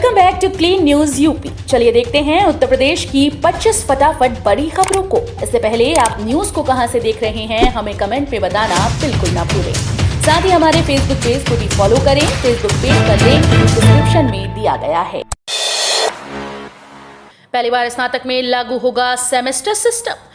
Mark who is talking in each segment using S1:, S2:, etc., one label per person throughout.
S1: Welcome back to clean news UP. चलिए देखते हैं उत्तर प्रदेश की 25 फटाफट बड़ी खबरों को। इससे पहले आप न्यूज को कहां से देख रहे हैं हमें कमेंट में बताना बिल्कुल ना भूलें। साथ ही हमारे फेसबुक पेज को भी फॉलो करें। फेसबुक पेज का लिंक डिस्क्रिप्शन में दिया गया है। पहली बार स्नातक में लागू होगा semester system.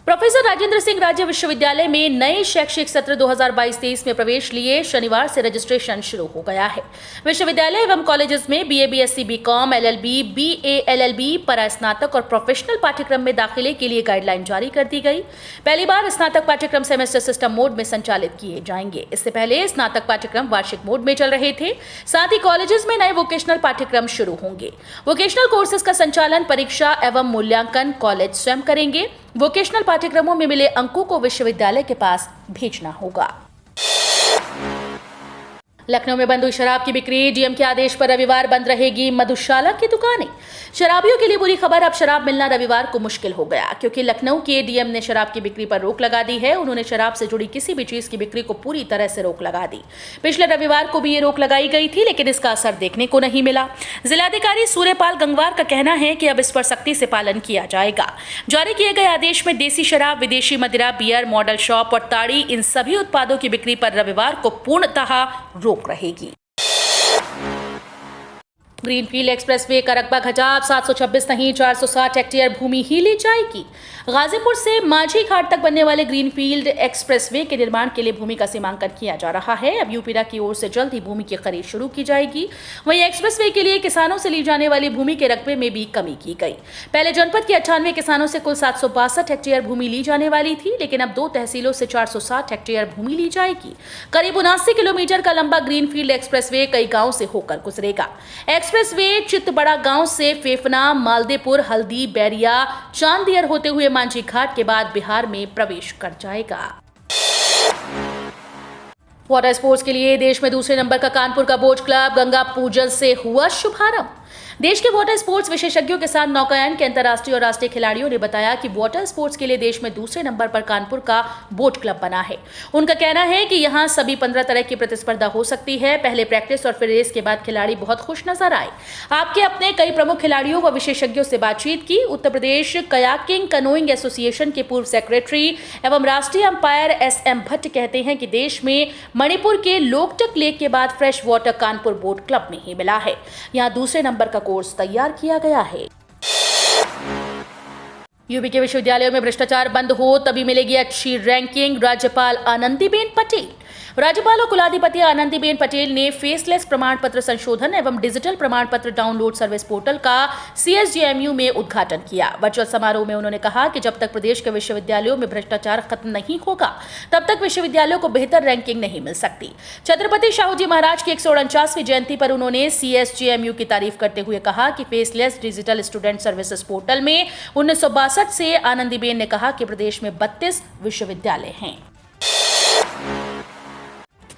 S1: Professor Rajendra Singh राज्य विश्वविद्यालय में नए शैक्षिक सत्र 2022-23 में प्रवेश लिए शनिवार से रजिस्ट्रेशन शुरू हो गया है। विश्वविद्यालय एवं कॉलेजेस में BA, BSc, BCom, LLB, BA, LLB, परास्नातक और प्रोफेशनल पाठ्यक्रम में दाखिले के लिए गाइडलाइन जारी कर दी गई। पहली बार स्नातक पाठ्यक्रम सेमेस्टर सिस्टम मोड में संचालित किए जाएंगे। इससे पहले स्नातक पाठ्यक्रम वार्षिक मोड में चल रहे थे। साथ ही कॉलेजेस में नए वोकेशनल पाठ्यक्रम शुरू होंगे। वोकेशनल कोर्सेज का संचालन, परीक्षा एवं मूल्यांकन कॉलेज स्वयं करेंगे। वोकेशनल पाठ्यक्रमों में मिले अंकों को विश्वविद्यालय के पास भेजना होगा। लखनऊ में बंद हुई शराब की बिक्री। डीएम के आदेश पर रविवार बंद रहेगी मधुशाला की दुकानें। शराबियों के लिए बुरी खबर, अब शराब मिलना रविवार को मुश्किल हो गया, क्योंकि लखनऊ के डीएम ने शराब की बिक्री पर रोक लगा दी है। उन्होंने शराब से जुड़ी किसी भी चीज की बिक्री को पूरी तरह से रोक लगा दी। पिछले रविवार को भी ये रोक लगाई गई थी, लेकिन इसका असर देखने को नहीं मिला। जिलाधिकारी सूर्यपाल गंगवार का कहना है कि अब इस पर सख्ती से पालन किया जाएगा। जारी किए गए आदेश में देसी शराब, विदेशी मदिरा, बियर, मॉडल शॉप और ताड़ी, इन सभी उत्पादों की बिक्री पर रविवार को पूर्णतः रोक रहेगी। ग्रीनफील्ड एक्सप्रेसवे का रकबा घटा, 726 नहीं 460 हेक्टेयर भूमि ही ली जाएगी। गाजीपुर से माझी घाट तक बनने वाले ग्रीनफील्ड एक्सप्रेसवे के निर्माण के लिए भूमि का सीमांकन किया जा रहा है। अब यूपीडा की ओर से जल्द ही भूमि की खरीद शुरू की जाएगी। वहीं एक्सप्रेसवे के लिए किसानों से ली जाने वाली भूमि के रकबे में भी कमी की गई। पहले जनपद के 98 किसानों से कुल 762 हेक्टेयर भूमि ली जाने वाली थी, लेकिन अब 2 तहसीलों से 460 हेक्टेयर भूमि ली जाएगी। करीब 79 किलोमीटर का लंबा ग्रीनफील्ड एक्सप्रेसवे कई गाँव से होकर गुजरेगा। एक्सप्रेसवे चितबड़ा गांव से फेफना, मालदेपुर, हल्दी, बैरिया, चांदियर होते हुए मांझी घाट के बाद बिहार में प्रवेश कर जाएगा। वाटर स्पोर्ट्स के लिए देश में दूसरे नंबर का कानपुर का बोट क्लब गंगा पूजन से हुआ शुभारंभ। देश के वाटर स्पोर्ट्स विशेषज्ञों के साथ नौकायन के अंतर्राष्ट्रीय और राष्ट्रीय खिलाड़ियों ने बताया कि वाटर स्पोर्ट्स के लिए देश में दूसरे नंबर पर कानपुर का बोट क्लब बना है। उनका कहना है कि यहां सभी 15 तरह की प्रतिस्पर्धा हो सकती है। पहले प्रैक्टिस और फिर रेस के बाद खिलाड़ी बहुत खुश नजर आए। आपके अपने कई प्रमुख खिलाड़ियों व विशेषज्ञों से बातचीत की। Uttar Pradesh kayaking canoeing association के पूर्व सेक्रेटरी एवं राष्ट्रीय अंपायर SM भट्ट कहते हैं कि देश में मणिपुर के लोकटक लेक के बाद fresh water Kanpur boat club में ही मिला है। यहाँ दूसरे नंबर का कोर्स तैयार किया गया है। यूपी के विश्वविद्यालयों में भ्रष्टाचार बंद हो तभी मिलेगी अच्छी रैंकिंग। राज्यपाल आनंदीबेन पटेल। राज्यपाल और कुलाधिपति आनंदीबेन पटेल ने फेसलेस प्रमाण पत्र संशोधन एवं डिजिटल प्रमाण पत्र डाउनलोड सर्विस पोर्टल का CSJMU में उद्घाटन किया। वर्चुअल समारोह में उन्होंने कहा कि जब तक प्रदेश के विश्वविद्यालयों में भ्रष्टाचार खत्म नहीं होगा, तब तक विश्वविद्यालयों को बेहतर रैंकिंग नहीं मिल सकती। छत्रपति शाहू जी महाराज की 149वीं जयंती पर उन्होंने CSJMU की तारीफ करते हुए कहा कि faceless digital student services portal में 1962 से आनंदीबेन ने कहा कि प्रदेश में 32 विश्वविद्यालय हैं।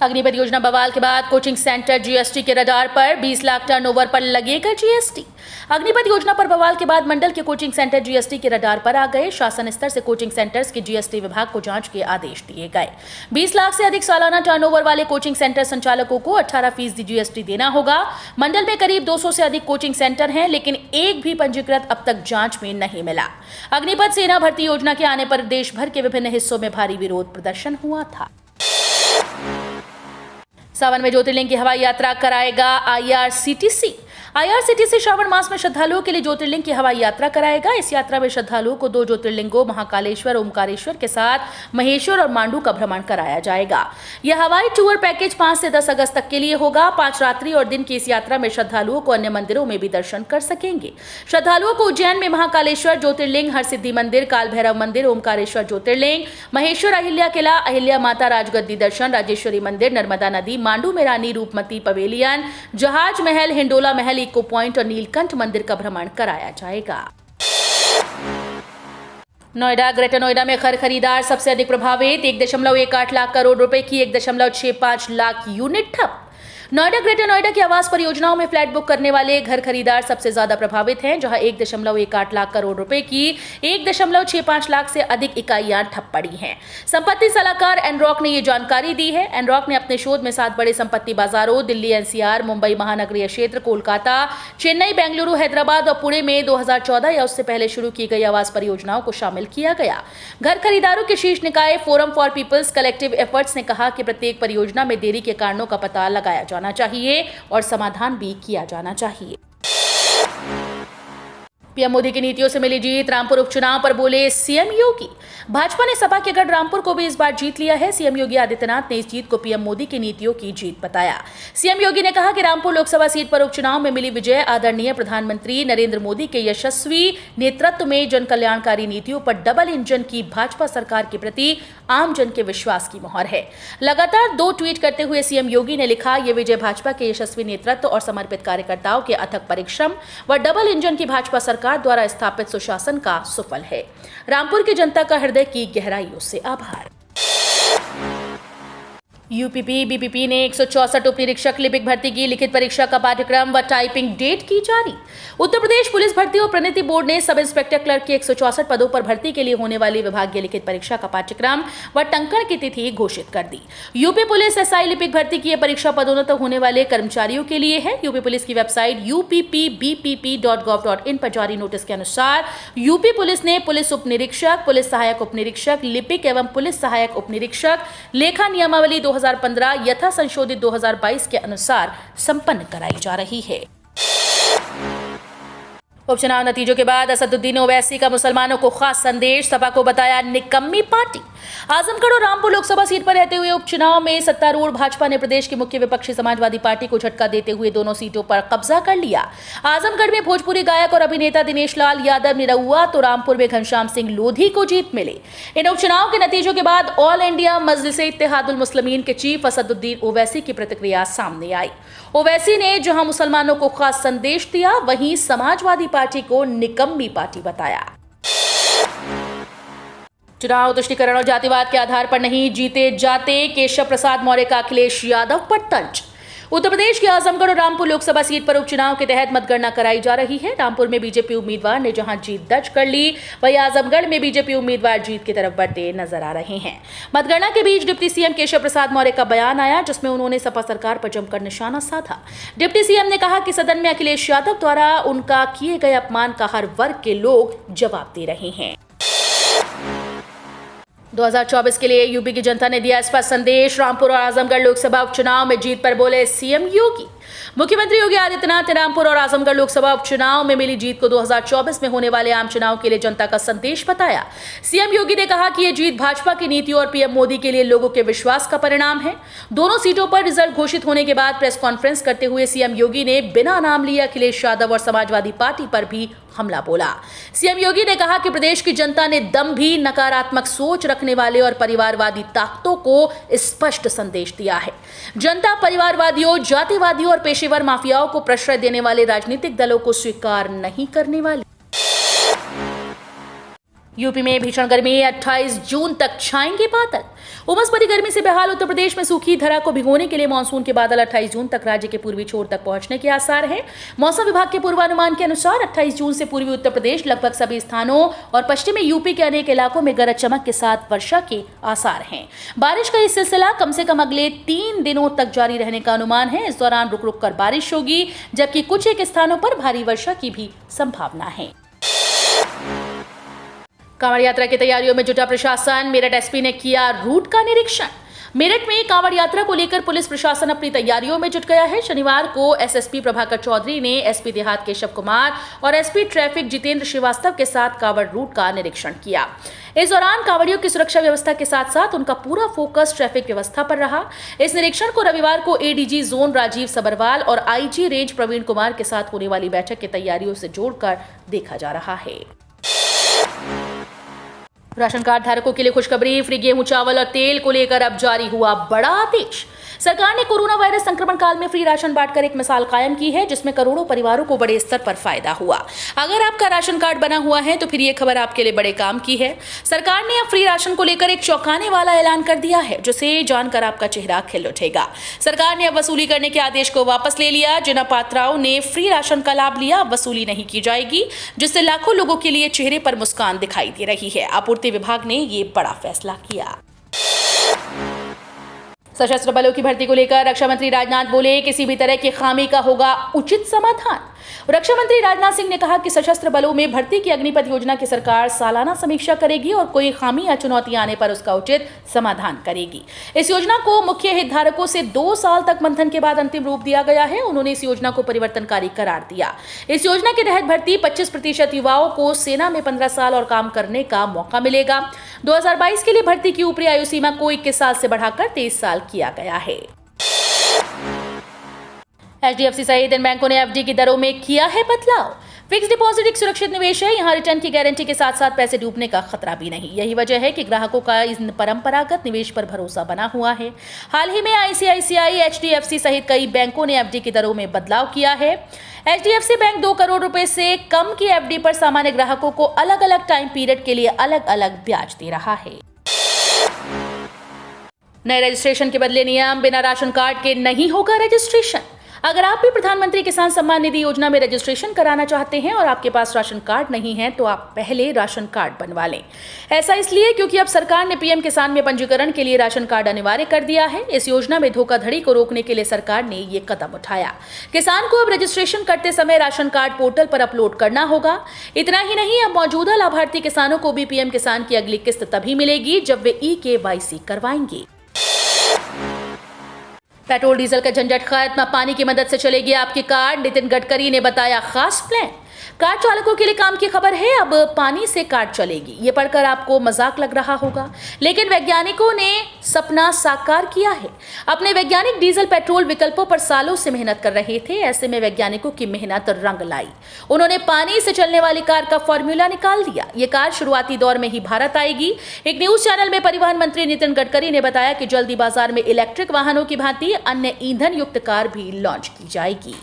S1: अग्निपथ योजना बवाल के बाद कोचिंग सेंटर GST के रडार पर। 20 लाख टर्नओवर पर लगेगा GST। अग्निपथ योजना पर बवाल के बाद मंडल के कोचिंग सेंटर GST के रडार पर आ गए। शासन स्तर से कोचिंग सेंटर्स के GST विभाग को जांच के आदेश दिए गए। 20 लाख से अधिक सालाना टर्नओवर वाले कोचिंग सेंटर संचालकों को 18% GST देना होगा। मंडल में करीब 200 से अधिक कोचिंग सेंटर हैं, लेकिन एक भी पंजीकृत अब तक जांच में नहीं मिला। अग्निपथ सेना भर्ती योजना के आने पर देश भर के विभिन्न हिस्सों में भारी विरोध प्रदर्शन हुआ था। सावन में ज्योतिर्लिंग की हवाई यात्रा कराएगा IRCTC। IRCTC श्रावण मास में श्रद्धालुओं के लिए ज्योतिर्लिंग की हवाई यात्रा कराएगा। इस यात्रा में श्रद्धालुओं को 2 ज्योतिर्लिंगों महाकालेश्वर, ओमकारेश्वर के साथ महेश्वर और मांडू का भ्रमण कराया जाएगा। यह हवाई टूर पैकेज 5 से 10 अगस्त तक के लिए होगा। 5 रात्रि और दिन की इस यात्रा में श्रद्धालुओं को अन्य मंदिरों में भी दर्शन कर सकेंगे। श्रद्धालुओं को उज्जैन में महाकालेश्वर ज्योतिर्लिंग, हरसिद्धि मंदिर, काल भैरव मंदिर, ओमकारेश्वर ज्योतिर्लिंग, महेश्वर अहिल्या किला, अहिल्या माता राजगद्दी दर्शन, राजेश्वरी मंदिर, नर्मदा नदी, मांडू में रानी रूपमती पवेलियन, जहाज महल, हिंडोला महल, इको पॉइंट और नीलकंठ मंदिर का भ्रमण कराया जाएगा। नोएडा, ग्रेटर नोएडा में खरीदार सबसे अधिक प्रभावित। 1.18 लाख करोड़ रुपए की 1.65 लाख यूनिट ठप। नोएडा ग्रेटर नोएडा की आवास परियोजनाओं में फ्लैट बुक करने वाले घर खरीदार सबसे ज्यादा प्रभावित हैं, जहां 1.18 लाख करोड़ रुपए की 1.65 लाख से अधिक इकाइयां ठप पड़ी हैं। संपत्ति सलाहकार एनरॉक ने ये जानकारी दी है। एनरॉक ने अपने शोध में 7 बड़े संपत्ति बाजारों दिल्ली एनसीआर, मुंबई महानगरीय क्षेत्र, कोलकाता, चेन्नई, बेंगलुरु, हैदराबाद और पुणे में 2014 या उससे पहले शुरू की गई आवास परियोजनाओं को शामिल किया गया। घर खरीदारों के शीर्ष निकाय forum for people's collective efforts ने कहा कि प्रत्येक परियोजना में देरी के कारणों का पता लगाया जाना चाहिए और समाधान भी किया जाना चाहिए। पीएम मोदी की नीतियों से मिली जीत, रामपुर उपचुनाव पर बोले सीएम योगी। भाजपा ने सपा के गढ़ रामपुर को भी इस बार जीत लिया है। सीएम योगी आदित्यनाथ ने इस जीत को पीएम मोदी की नीतियों की जीत बताया। सीएम योगी ने कहा कि रामपुर लोकसभा सीट पर उपचुनाव में मिली विजय आदरणीय प्रधानमंत्री नरेंद्र मोदी के यशस्वी नेतृत्व में जन कल्याणकारी नीतियों पर डबल इंजन की भाजपा सरकार के प्रति आम जन के विश्वास की मोहर है। लगातार 2 ट्वीट करते हुए सीएम योगी ने लिखा, ये विजय भाजपा के यशस्वी नेतृत्व और समर्पित कार्यकर्ताओं के अथक परिश्रम व डबल इंजन की भाजपा सरकार द्वारा स्थापित सुशासन का सुफल है। रामपुर की जनता का हृदय की गहराइयों से आभार। यूपीपी बीपीपी ने 164 उप निरीक्षक लिपिक भर्ती की लिखित परीक्षा का पाठ्यक्रम व टाइपिंग डेट की जारी। उत्तर प्रदेश पुलिस भर्ती और प्रोन्नति बोर्ड ने सब इंस्पेक्टर क्लर्क के 164 पदों पर भर्ती के लिए होने वाली विभागीय लिखित परीक्षा का पाठ्यक्रम व टंकण की तिथि घोषित कर दी। यूपी पुलिस एसआई लिपिक भर्ती की यह परीक्षा पदोन्नत होने वाले कर्मचारियों के लिए है। यूपी पुलिस की वेबसाइट uppbpp.gov.in पर जारी नोटिस के अनुसार यूपी पुलिस ने पुलिस उप निरीक्षक, पुलिस सहायक उप निरीक्षक, लिपिक एवं पुलिस सहायक उप निरीक्षक लेखा नियमावली 2015 यथा संशोधित 2022 के अनुसार संपन्न कराई जा रही है। उपचुनाव नतीजों के बाद असदुद्दीन ओवैसी का मुसलमानों को खास संदेश, सपा को बताया निकम्मी पार्टी। आजमगढ़ और रामपुर लोकसभा सीट पर रहते हुए उपचुनाव में सत्तारूढ़ भाजपा ने प्रदेश की मुख्य विपक्षी समाजवादी पार्टी को झटका देते हुए दोनों सीटों पर कब्जा कर लिया। आजमगढ़ में भोजपुरी गायक और अभिनेता दिनेश लाल यादव निरहुआ तो रामपुर में घनश्याम सिंह लोधी को जीत मिली। इन उपचुनाव के नतीजों के बाद ऑल इंडिया मजलिस इत्तेहादुल मुस्लिमीन के चीफ असदुद्दीन ओवैसी की प्रतिक्रिया सामने आई। ओवैसी ने जहां मुसलमानों को खास संदेश दिया, वहीं समाजवादी पार्टी को निकम्मी पार्टी बताया। चुनाव तुष्टीकरण और जातिवाद के आधार पर नहीं जीते जाते, केशव प्रसाद मौर्य का अखिलेश यादव पर तंज। उत्तर प्रदेश के आजमगढ़ और रामपुर लोकसभा सीट पर उपचुनाव के तहत मतगणना कराई जा रही है। रामपुर में बीजेपी उम्मीदवार ने जहां जीत दर्ज कर ली, वहीं आजमगढ़ में बीजेपी उम्मीदवार जीत की तरफ बढ़ते नजर आ रहे हैं। मतगणना के बीच डिप्टी सीएम केशव प्रसाद मौर्य का बयान आया, जिसमें उन्होंने सपा सरकार पर जमकर निशाना साधा। डिप्टी सीएम ने कहा कि सदन में अखिलेश यादव द्वारा उनका किए गए अपमान का हर वर्ग के लोग जवाब दे रहे हैं। 2024 के लिए यूपी की जनता ने दिया स्पष्ट संदेश, रामपुर और आजमगढ़ लोकसभा उपचुनाव में जीत पर बोले सीएम योगी। मुख्यमंत्री योगी आदित्यनाथ ने रामपुर और आजमगढ़ लोकसभा उपचुनाव में मिली जीत को 2024 में होने वाले आम चुनाव के लिए जनता का संदेश बताया। सीएम योगी ने कहा कि यह जीत भाजपा की नीतियों और पीएम मोदी के लिए लोगों के विश्वास का परिणाम है। दोनों सीटों पर रिजल्ट घोषित होने के बाद प्रेस कॉन्फ्रेंस करते हुए सीएम योगी ने बिना नाम लिए अखिलेश यादव और समाजवादी पार्टी पर भी हमला बोला। सीएम योगी ने कहा कि प्रदेश की जनता ने दंभी, नकारात्मक सोच रखने वाले और परिवारवादी ताकतों को स्पष्ट संदेश दिया है। जनता परिवारवादियों, जातिवादियों और पेशेवर माफियाओं को प्रश्रय देने वाले राजनीतिक दलों को स्वीकार नहीं करने वाली। यूपी में भीषण गर्मी, 28 जून तक छाएंगे बादल। उमस भरी गर्मी से बेहाल उत्तर प्रदेश में सूखी धरा को भिगोने के लिए मानसून के बादल 28 जून तक राज्य के पूर्वी छोर तक पहुंचने के आसार हैं। मौसम विभाग के पूर्वानुमान के अनुसार 28 जून से पूर्वी उत्तर प्रदेश लगभग सभी स्थानों और पश्चिमी यूपी के अनेक इलाकों में गरज चमक के साथ वर्षा के आसार हैं। बारिश का ये सिलसिला कम से कम अगले 3 दिनों तक जारी रहने का अनुमान है। इस दौरान रुक रुक कर बारिश होगी, जबकि कुछ एक स्थानों पर भारी वर्षा की भी संभावना है। कांवड़ यात्रा की तैयारियों में जुटा प्रशासन, मेरठ एसपी ने किया रूट का निरीक्षण। मेरठ में कांवड़ यात्रा को लेकर पुलिस प्रशासन अपनी तैयारियों में जुट गया है। शनिवार को एसएसपी प्रभाकर चौधरी ने एसपी देहात केशव कुमार और एसपी ट्रैफिक जितेंद्र श्रीवास्तव के साथ कांवड़ रूट का निरीक्षण किया। इस दौरान कांवड़ियों की सुरक्षा व्यवस्था के साथ साथ उनका पूरा फोकस ट्रैफिक व्यवस्था पर रहा। इस निरीक्षण को रविवार को एडीजी जोन राजीव सबरवाल और आईजी रेंज प्रवीण कुमार के साथ होने वाली बैठक की तैयारियों से जोड़कर देखा जा रहा है। राशन कार्ड धारकों के लिए खुशखबरी, फ्री गेहूं, चावल और तेल को लेकर अब जारी हुआ बड़ा आदेश। सरकार ने कोरोना वायरस संक्रमण काल में फ्री राशन बांटकर एक मिसाल कायम की है, जिसमें करोड़ों परिवारों को बड़े स्तर पर फायदा हुआ। अगर आपका राशन कार्ड बना हुआ है तो फिर ये खबर आपके लिए बड़े काम की है। सरकार ने अब फ्री राशन को लेकर एक चौंकाने वाला ऐलान कर दिया है, जिसे जानकर आपका चेहरा खिल उठेगा। सरकार ने अब वसूली करने के आदेश को वापस ले लिया। जिन अपात्राओं ने फ्री राशन का लाभ लिया, अब वसूली नहीं की जाएगी, जिससे लाखों लोगों के लिए चेहरे पर मुस्कान दिखाई दे रही है। आपूर्ति विभाग ने ये बड़ा फैसला किया। सशस्त्र बलों की भर्ती को लेकर रक्षा मंत्री राजनाथ बोले, किसी भी तरह की खामी का होगा उचित समाधान। रक्षा मंत्री राजनाथ सिंह ने कहा कि सशस्त्र बलों में भर्ती की अग्निपथ योजना की सरकार सालाना समीक्षा करेगी और कोई खामी या चुनौती आने पर उसका उचित समाधान करेगी। इस योजना को मुख्य हितधारकों से 2 साल तक मंथन के बाद अंतिम रूप दिया गया है। उन्होंने इस योजना को परिवर्तनकारी करार दिया। इस योजना के तहत भर्ती 25% युवाओं को सेना में 15 साल और काम करने का मौका मिलेगा। 2022 के लिए भर्ती की ऊपरी आयु सीमा को 21 साल से बढ़ाकर 23 साल किया गया है। HDFC सहित इन बैंकों ने FD की दरों में किया है बदलाव। फिक्स डिपॉजिट एक सुरक्षित निवेश है। यहाँ रिटर्न की गारंटी के साथ साथ पैसे डूबने का खतरा भी नहीं। यही वजह है कि ग्राहकों का इस परंपरागत निवेश पर भरोसा बना हुआ है। हाल ही में ICICI, HDFC सहित कई बैंकों ने FD की दरों में बदलाव किया है। HDFC बैंक 2 करोड़ रुपए से कम की FD पर सामान्य ग्राहकों को अलग अलग टाइम पीरियड के लिए अलग अलग ब्याज दे रहा है। नए रजिस्ट्रेशन के बदले नियम, बिना राशन कार्ड के नहीं होगा रजिस्ट्रेशन। अगर आप भी प्रधानमंत्री किसान सम्मान निधि योजना में रजिस्ट्रेशन कराना चाहते हैं और आपके पास राशन कार्ड नहीं है, तो आप पहले राशन कार्ड बनवा लें। ऐसा इसलिए क्योंकि अब सरकार ने PM किसान में पंजीकरण के लिए राशन कार्ड अनिवार्य कर दिया है। इस योजना में धोखाधड़ी को रोकने के लिए सरकार ने ये कदम उठाया। किसान को अब रजिस्ट्रेशन करते समय राशन कार्ड पोर्टल पर अपलोड करना होगा। इतना ही नहीं, अब मौजूदा लाभार्थी किसानों को भी PM किसान की अगली किस्त तभी मिलेगी जब वे eKYC करवाएंगे। पेट्रोल डीजल का झंझट खत्म, पानी की मदद से चलेगी आपकी कार। नितिन गडकरी ने बताया खास प्लान। कार चालकों के लिए काम की खबर है, अब पानी से कार चलेगी। ये पढ़कर आपको मजाक लग रहा होगा, लेकिन वैज्ञानिकों ने सपना साकार किया है। अपने वैज्ञानिक डीजल पेट्रोल विकल्पों पर सालों से मेहनत कर रहे थे। ऐसे में वैज्ञानिकों की मेहनत रंग लाई। उन्होंने पानी से चलने वाली कार का फॉर्मूला निकाल दिया। ये कार शुरुआती दौर में ही भारत आएगी। एक न्यूज चैनल में परिवहन मंत्री नितिन गडकरी ने बताया कि जल्दी बाजार में इलेक्ट्रिक वाहनों की भांति अन्य ईंधन युक्त कार भी लॉन्च की जाएगी।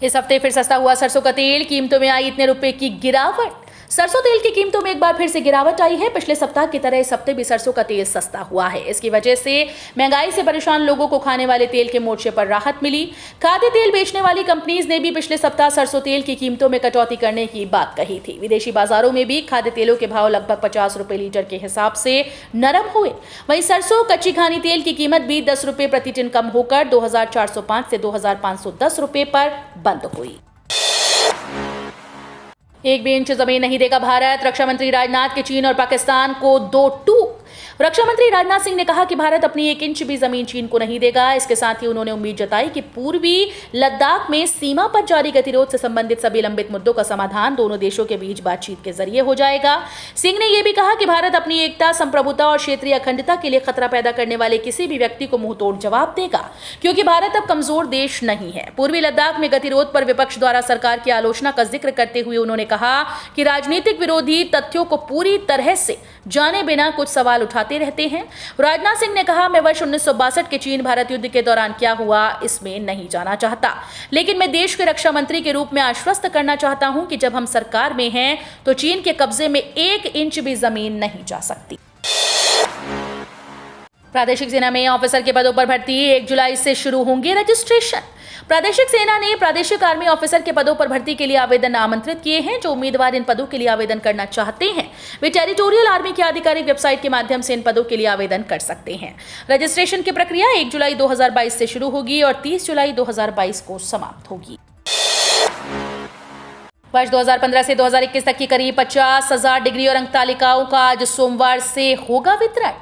S1: इस हफ्ते फिर सस्ता हुआ सरसों का तेल। कीमतों में आई इतने रुपए की गिरावट। सरसों तेल की कीमतों में एक बार फिर से गिरावट आई है। पिछले सप्ताह की तरह इस हफ्ते भी सरसों का तेल सस्ता हुआ है। इसकी वजह से महंगाई से परेशान लोगों को खाने वाले तेल के मोर्चे पर राहत मिली। खाद्य तेल बेचने वाली कंपनीज ने भी पिछले सप्ताह सरसों तेल की कीमतों में कटौती करने की बात कही थी। विदेशी बाजारों में भी खाद्य तेलों के भाव लगभग 50 रुपए लीटर के हिसाब से नरम हुए। वहीं सरसों कच्ची खानी तेल की कीमत भी 10 रुपए प्रति टन कम होकर 2405 से 2510 रुपए पर बंद हुई। एक भी इंच जमीन नहीं देगा भारत। रक्षा मंत्री राजनाथ के चीन और पाकिस्तान को 2 टूक। रक्षा मंत्री राजनाथ सिंह ने कहा कि भारत अपनी 1 इंच भी जमीन चीन को नहीं देगा। इसके साथ ही उन्होंने उम्मीद जताई कि पूर्वी लद्दाख में सीमा पर जारी गतिरोध से संबंधित सभी लंबित मुद्दों का समाधान दोनों देशों के बीच बातचीत के जरिए हो जाएगा। सिंह ने यह भी कहा कि भारत अपनी एकता, संप्रभुता और क्षेत्रीय अखंडता के लिए खतरा पैदा करने वाले किसी भी व्यक्ति को मुंहतोड़ जवाब देगा, क्योंकि भारत अब कमजोर देश नहीं है। पूर्वी लद्दाख में गतिरोध पर विपक्ष द्वारा सरकार की आलोचना का जिक्र करते हुए उन्होंने कहा कि राजनीतिक विरोधी तथ्यों को पूरी तरह से जाने बिना कुछ सवाल उठाते रहते हैं। राजनाथ सिंह ने कहा, मैं वर्ष 1962 के चीन भारत युद्ध के दौरान क्या हुआ इसमें नहीं जाना चाहता, लेकिन मैं देश के रक्षा मंत्री के रूप में आश्वस्त करना चाहता हूं कि जब हम सरकार में हैं तो चीन के कब्जे में 1 इंच भी जमीन नहीं जा सकती। प्रादेशिक सेना में ऑफिसर के पदों पर भर्ती 1 जुलाई से शुरू होंगे रजिस्ट्रेशन। प्रादेशिक सेना ने प्रादेशिक आर्मी ऑफिसर के पदों पर भर्ती के लिए आवेदन आमंत्रित किए हैं। जो उम्मीदवार इन पदों के लिए आवेदन करना चाहते हैं वे टेरिटोरियल आर्मी की आधिकारिक वेबसाइट के माध्यम से इन पदों के लिए आवेदन कर सकते हैं। रजिस्ट्रेशन की प्रक्रिया 1 जुलाई 2022 से शुरू होगी और 30 जुलाई 2022 को समाप्त होगी। वर्ष 2015 से 2021 तक की करीब 50,000 डिग्री और अंक तालिकाओं का आज सोमवार से होगा वितरण।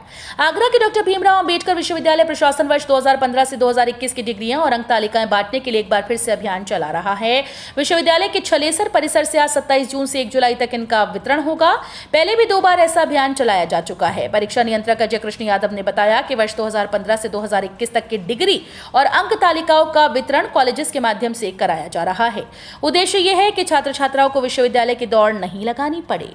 S1: आगरा के डॉक्टर भीमराव अंबेडकर विश्वविद्यालय प्रशासन वर्ष 2015 से 2021 की डिग्रियां और अंक तालिकाएं बांटने के लिए एक बार फिर से अभियान चला रहा है। विश्वविद्यालय के छलेसर परिसर से आज 27 जून से 1 जुलाई तक इनका वितरण होगा। पहले भी 2 बार ऐसा अभियान चलाया जा चुका है। परीक्षा नियंत्रक अजय कृष्ण यादव ने बताया कि वर्ष 2015 से 2021 तक की डिग्री और अंक तालिकाओं का वितरण कॉलेजेस के माध्यम से कराया जा रहा है। उद्देश्य यह है कि छात्र छात्राओं को विश्वविद्यालय की दौड़ नहीं लगानी पड़े।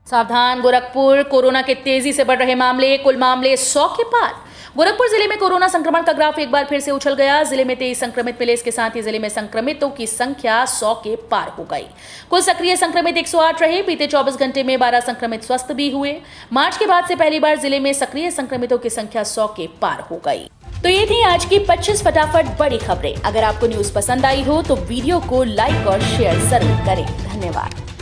S1: सावधान गोरखपुर, कोरोना के तेजी से बढ़ रहे मामले, कुल मामले 100 के पार। गोरखपुर जिले में कोरोना संक्रमण का ग्राफ एक बार फिर से उछल गया। जिले में 23 संक्रमित मिले, इसके साथ ही जिले में संक्रमितों की संख्या 100 के पार हो गई। कुल सक्रिय संक्रमित 108 रहे। बीते 24 घंटे में 12 संक्रमित स्वस्थ भी हुए। मार्च के बाद से पहली बार जिले में सक्रिय संक्रमितों की संख्या 100 के पार हो गई। तो ये थी आज की 25 फटाफट बड़ी खबरें। अगर आपको न्यूज पसंद आई हो तो वीडियो को लाइक और शेयर जरूर करें। धन्यवाद।